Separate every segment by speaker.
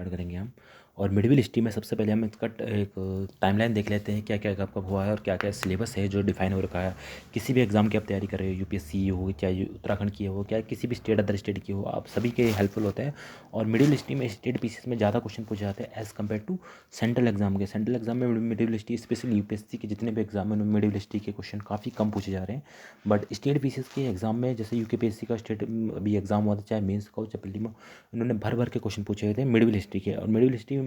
Speaker 1: Start करेंगे हम। और मिडिवल हिस्ट्री में सबसे पहले हम इसका एक टाइमलाइन देख लेते हैं, क्या क्या कब कब हुआ है और क्या क्या सिलेबस है जो डिफाइन हो रखा है। किसी भी एग्जाम की आप तैयारी कर रहे हो, यूपीएससी हो, चाहे उत्तराखंड की हो, क्या किसी भी स्टेट अदर स्टेट की हो, आप सभी के हेल्पफुल होते हैं। और मिडिल हिस्ट्री में स्टेट पीसीस में ज़्यादा क्वेश्चन पूछे जाते हैं as compare to central exam के। सेंट्रल एग्जाम में मिडिल हिस्ट्री, स्पेशली यूपीएससी के जितने भी एग्जाम हैं उनमें मिडिल हिस्ट्री के क्वेश्चन काफ़ी कम पूछे जा रहे हैं। बट स्टेट पीसीस के एग्जाम में, जैसे यूकेपीएससी का स्टेट अभी एग्जाम हुआ था, चाहे मेंस का हो चाहे प्रीलिम, इन्होंने भर भर के क्वेश्चन पूछे थे मिडिल हिस्ट्री के। और मिडिल हिस्ट्री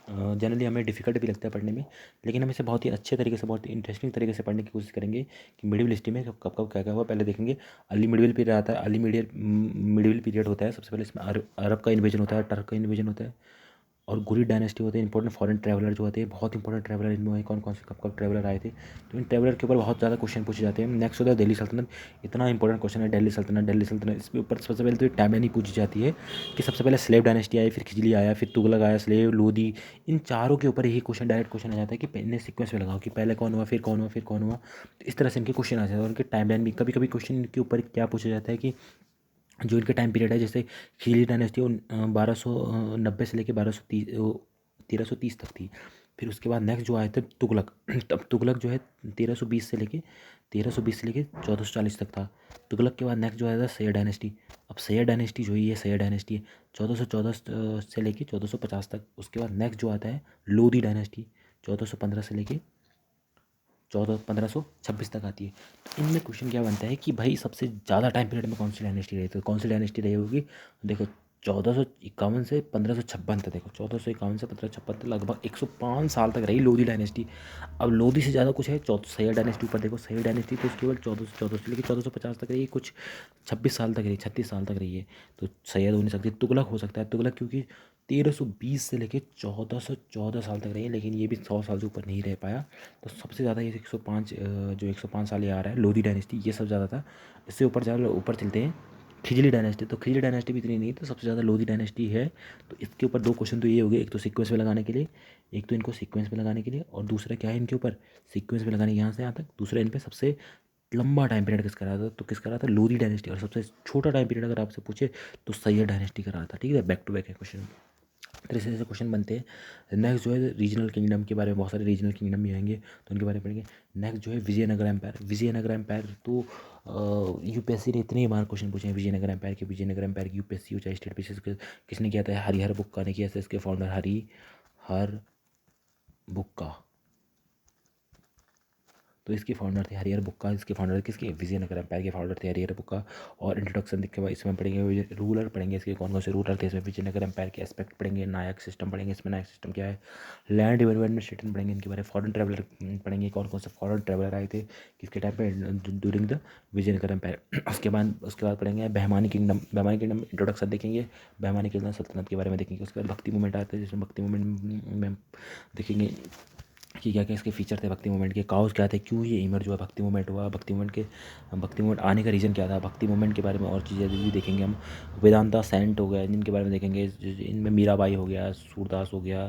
Speaker 1: जनरली हमें डिफिकल्ट भी लगता है पढ़ने में, लेकिन हम इसे बहुत ही अच्छे तरीके से, बहुत ही इंटरेस्टिंग तरीके से पढ़ने की कोशिश करेंगे कि मिडिल हिस्ट्री में कब कब क्या क्या हुआ। पहले देखेंगे अर्ली मिडिवल पीरियड आता है। अर्ली मिडिवल पीरियड होता है, सबसे पहले इसमें अरब का इन्वेजन होता है, टर्क का इन्वेजन होता है, और गुरिद डायनेस्टी होते हैं। इंपॉर्टेंट फॉरेन ट्रैवलर जो होते हैं, बहुत इंपॉर्टेंट ट्रैवलर इनमें कौन कौन से कब कब ट्रैवलर आए थे, तो इन ट्रैवलर के ऊपर बहुत ज़्यादा क्वेश्चन पूछे जाते हैं। नेक्स्ट होता है दिल्ली सल्तनत। इतना इंपॉर्टेंट क्वेश्चन है दिल्ली सल्तनत। दिल्ली सल्तनत इसके ऊपर सबसे पहले तो टाइमलाइन ही पूछी जाती है कि सबसे पहले स्लेव डायनेस्टी आई, फिर खिजली आया, फिर तुगलक आया, स्लेव, लोधी, इन चारों के ऊपर यही क्वेश्चन, डायरेक्ट क्वेश्चन आ जाता है कि इन्हें सीक्वेंस में लगाओ कि पहले कौन हुआ, फिर कौन हुआ, फिर कौन हुआ। तो इस तरह से इनके क्वेश्चन आ जाते हैं। और उनके टाइमलाइन भी कभी कभी क्वेश्चन के ऊपर क्या पूछा जाता है कि जो इनका टाइम पीरियड है, जैसे खिलजी डायनेस्टी 1290 से लेकर 1330 तक थी। फिर उसके बाद नेक्स्ट जो आए थे तुगलक तब तुगलक जो है 1320 से लेके 1440 तक था। तुगलक के बाद नेक्स्ट जो आया था सैयद डायनेस्टी। अब सैयद डायनेस्टी जो है, ये सैयद डायनेस्टी है 1414 से लेके 1450 तक। उसके बाद नेक्स्ट जो आता है लोधी डायनेस्टी, 1415 से लेके 1526 तक आती है। तो इनमें क्वेश्चन क्या बनता है कि भाई सबसे ज़्यादा टाइम पीरियड में कौन सी डायनेस्टी रही, तो कौन सी डायनेस्टी रही होगी। देखो 1451 से 1556 तक, देखो 1451 से 1556 तक लगभग 105 साल तक रही लोधी डायनेस्टी। अब लोधी से ज़्यादा कुछ है सैयद डायनेस्टी ऊपर, देखो सैयद डायनेस्टी तो केवल 1414 से लेकर 1450 तक रही, कुछ 26 साल तक रही, 36 साल तक रही है। तो सैयद हो नहीं सकती, तुगलक हो सकता है। तुगलक क्योंकि 1320 से लेकर 1414 साल तक रही है, लेकिन ये भी 100 साल से ऊपर नहीं रह पाया। तो सबसे ज़्यादा ये 105, जो 105 साल ये आ रहा है लोधी डायनेस्टी, ये सब ज़्यादा था। इससे ऊपर चलते हैं खिजली डायनेस्टी। तो खिजली डायनेस्टी भी इतनी नहीं, तो सबसे ज़्यादा लोधी डायनेस्टी है। तो इसके ऊपर दो क्वेश्चन तो ये हो गए, एक तो सीक्वेंस में लगाने के लिए, एक तो इनको सीक्वेंस में लगाने के लिए, और दूसरा क्या है इनके ऊपर सीक्वेंस में लगाने यहाँ से यहाँ तक। दूसरा इन पर सबसे लंबा टाइम पीरियड किसका रहा था, तो किसका रहा था लोधी डायनेस्टी। और सबसे छोटा टाइम पीरियड अगर आपसे पूछे तो सैयद डायनेस्टी का रहा था। ठीक है, बैक टू बैक है क्वेश्चन, तरह से क्वेश्चन बनते हैं। नेक्स्ट जो है रीजनल किंगडम के बारे में, बहुत सारे रीजनल किंगडम भी आएंगे तो उनके बारे में पढ़ेंगे। नेक्स्ट जो है विजयनगर एम्पायर। विजयनगर एम्पायर तो यूपीएससी ने इतने बार क्वेश्चन पूछे हैं विजयनगर एम्पायर के। विजयनगर एम्पायर की यूपीएससी हो चाहे स्टेट पीसीएस किसने किया था, हरिहर बुक्का ने किया था। इसके फाउंडर हरिहर बुक्का, तो इसके फाउंडर थे हरिहर बुक्का। इसके फाउंडर किसके, विजयनगर एम्पायर के फाउंडर थे हरिहर बुक्का। और इंट्रोडक्शन के बाद इसमें पढ़ेंगे रूलर पढ़ेंगे, इसके कौन कौन से रूलर थे इसमें, विजयनगर एम्पायर के एस्पेक्ट पढ़ेंगे, नायक सिस्टम पढ़ेंगे, इसमें नायक सिस्टम क्या है, लैंड डेवलपमेंट स्टेटमेंट पढ़ेंगे इनके बारे में, फॉरेन ट्रैवलर पढ़ेंगे, कौन कौन से फॉरेन ट्रैवलर आए थे किसके टाइम पे ड्यूरिंग द विजयनगर एम्पायर। उसके बाद पढ़ेंगे Bahmani kingdom. Bahmani kingdom introduction देखेंगे, बहमानी किंगडम सल्तनत के बारे में देखेंगे। उसके बाद भक्ति मूवमेंट आते हैं, जिसमें भक्ति मूवमेंट में देखेंगे कि क्या क्या इसके फीचर थे भक्ति मूवमेंट के, काउज क्या थे, क्यों ये इमर्ज हुआ, भक्ति मूवमेंट हुआ, भक्ति मूवमेंट आने का रीज़न क्या था, भक्ति मूवमेंट के बारे में और चीज़ें भी देखेंगे हम। वेदांता सेंट हो गया, जिनके बारे में देखेंगे, इनमें मीराबाई हो गया, सूरदास हो गया,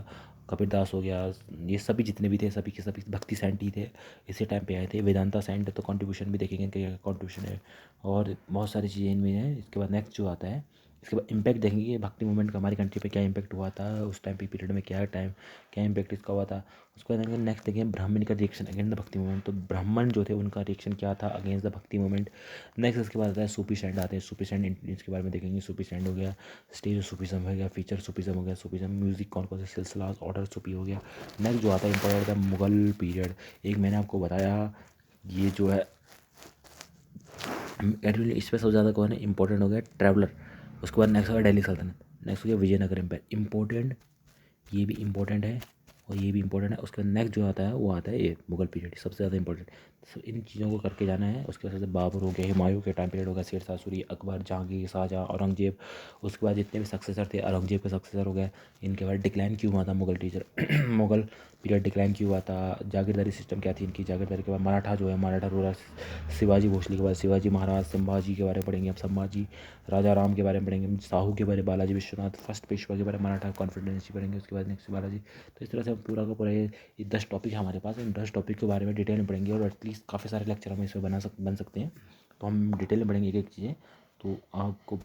Speaker 1: कबीरदास हो गया, ये सभी जितने भी थे सभी के सभी भक्ति सेंट ही थे, इसी टाइम पे आए थे। वेदांता सेंट तो कंट्रीब्यूशन भी देखेंगे क्या कंट्रीब्यूशन है, और बहुत सारी चीज़ें इनमें हैं। इसके बाद नेक्स्ट जो आता है, इसके बाद इम्पैक्ट देखेंगे कि भक्ति मूवमेंट का हमारी कंट्री पे क्या इम्पैक्ट हुआ था, उस टाइम पे पीरियड में क्या इम्पैक्ट इसका हुआ था। उसके बाद नेक्स्ट देखें ब्राह्मण का रिएक्शन अगेंस्ट द भक्ति मूवमेंट। तो ब्राह्मण जो थे उनका रिएक्शन क्या था अगेंस्ट द भक्ति मूवमेंट। नेक्स्ट इसके बाद आता है सूफी स्टैंड आते हैं, सूफी स्टैंड इसके बारे में देखेंगे। सूफी स्टैंड हो गया, स्टेज ऑफ सूफीज़म हो गया, फीचर सूफीज़म हो गया, सूफीज़म म्यूजिक कौन कौन से सिलसिला ऑर्डर सूफी हो गया। नेक्स्ट जो आता है इंपॉर्टेंट था मुगल पीरियड। एक मैंने आपको बताया ये जो है इस पर सबसे ज़्यादा कौन है इंपॉर्टेंट हो गया ट्रैवलर। उसके बाद नेक्स्ट होगा दिल्ली सल्तनत, नेक्स्ट हो गया विजयनगर एम्पायर इंपॉर्टेंट, ये भी इम्पोर्टेंट है और ये भी इम्पोर्टेंट है। उसके बाद नेक्स्ट जो आता है वो आता है ये मुगल पीरियड, सबसे ज़्यादा इंपॉर्टेंट। तो इन चीज़ों को करके जाना है। उसके बाद बाबर हो गया, हुमायूं के टाइम पीरियड होगा, शेरशाह सूरी, अकबर, जहांगीर, शाहजहाँ, औरंगजेब। उसके बाद जितने भी सक्सेसर थे, औरंगजेब का सक्सेसर हो गया। इनके बाद डिक्लाइन क्यों हुआ था Mughal teacher Mughal period decline क्यों हुआ था, जागीरदारी सिस्टम क्या थी इनकी, जागीरदारी के बाद मराठा जो है, मराठा रूलर शिवाजी भोसले के बाद शिवाजी महाराज, संभाजी के बारे में पढ़ेंगे हम, संभाजी राजा राम के बारे में पढ़ेंगे, साहू के बारे में बालाजी विश्वनाथ, फर्स्ट पेशवा के बारे में मराठा कॉन्फिडेंसी पढ़ेंगे। उसके बाद नेक्स्ट बालाजी। तो इस तरह से हम पूरा का पूरा ये 10 टॉपिक हमारे पास है, इन 10 टॉपिक के बारे में डिटेल में पढ़ेंगे और एटलीस्ट काफ़ी सारे लेक्चर हम इसमें बन सकते हैं। तो हम डिटेल में पढ़ेंगे एक एक चीज़ें, तो आपको